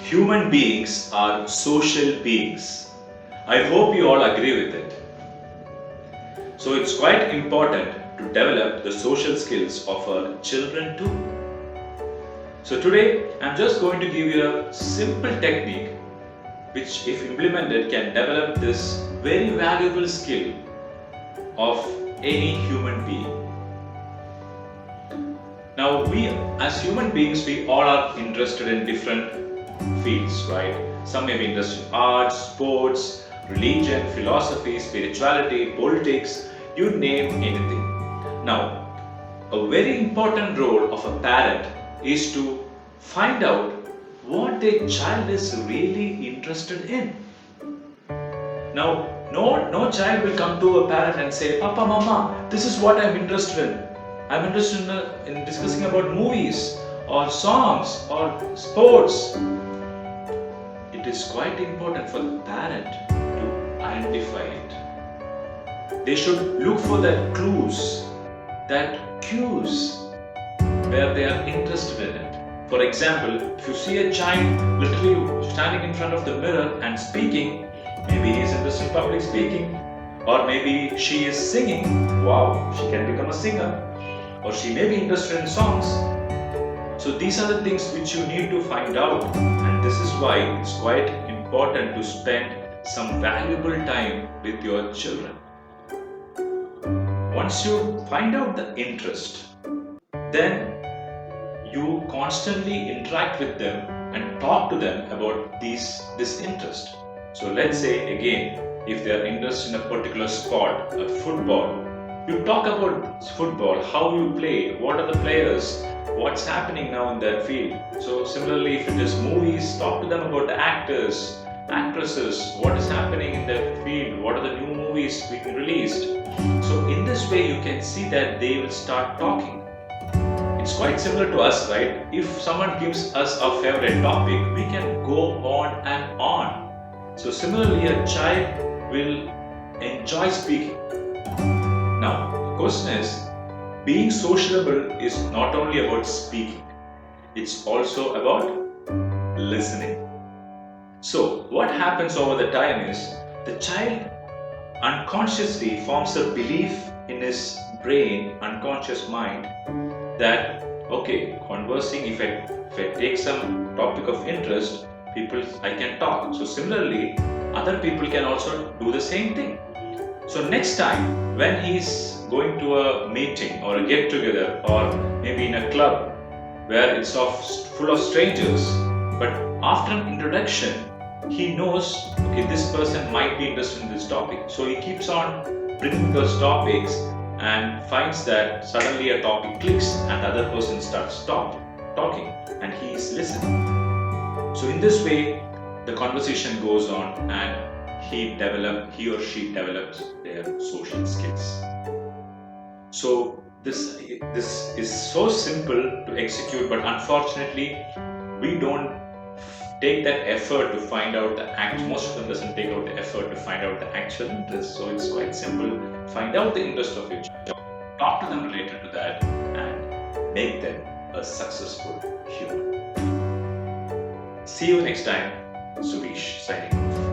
Human beings are social beings. I hope you all agree with it. So it's quite important to develop the social skills of our children too. So today I'm just going to give you a simple technique which, if implemented, can develop this very valuable skill of any human being. Now, we as human beings, we all are interested in different fields, right? Some may be interested in arts, sports, religion, philosophy, spirituality, politics, you name anything. Now, a very important role of a parent is to find out what a child is really interested in. Now, no child will come to a parent and say, Papa, Mama, this is what I'm interested in. I'm interested in discussing about movies or songs or sports. It is quite important for the parent to identify it. They should look for that clues, that cues where they are interested in it. For example, if you see a child literally standing in front of the mirror and speaking, maybe he is interested in public speaking, or maybe she is singing. Wow, she can become a singer. Or she may be interested in songs. So these are the things which you need to find out, and this is why it's quite important to spend some valuable time with your children. Once you find out the interest, then you constantly interact with them and talk to them about this interest. So let's say again, if they are interested in a particular sport, football, you talk about football, how you play, what are the players, what's happening now in that field. So similarly, if it is movies, talk to them about the actors, actresses, what is happening in that field, what are the new movies being released. So in this way, you can see that they will start talking. It's quite similar to us, right? If someone gives us a favorite topic, we can go on and on. So similarly, a child will enjoy speaking. Now, the question is, being sociable is not only about speaking, it's also about listening. So, what happens over the time is, the child unconsciously forms a belief in his brain, unconscious mind, that, okay, conversing, if I take some topic of interest, I can talk. So similarly, other people can also do the same thing. So next time when he's going to a meeting or a get together, or maybe in a club where it's full of strangers, but after an introduction he knows, okay, this person might be interested in this topic. So he keeps on bringing those topics and finds that suddenly a topic clicks and the other person starts talking and he is listening. So in this way the conversation goes on and he or she develops their social skills. So this is so simple to execute, but unfortunately we don't take that effort to find out most of them doesn't take out the effort to find out the actual interest. So it's quite simple. Find out the interest of your child, talk to them related to that, and make them a successful human. See you next time. Suresh signing off.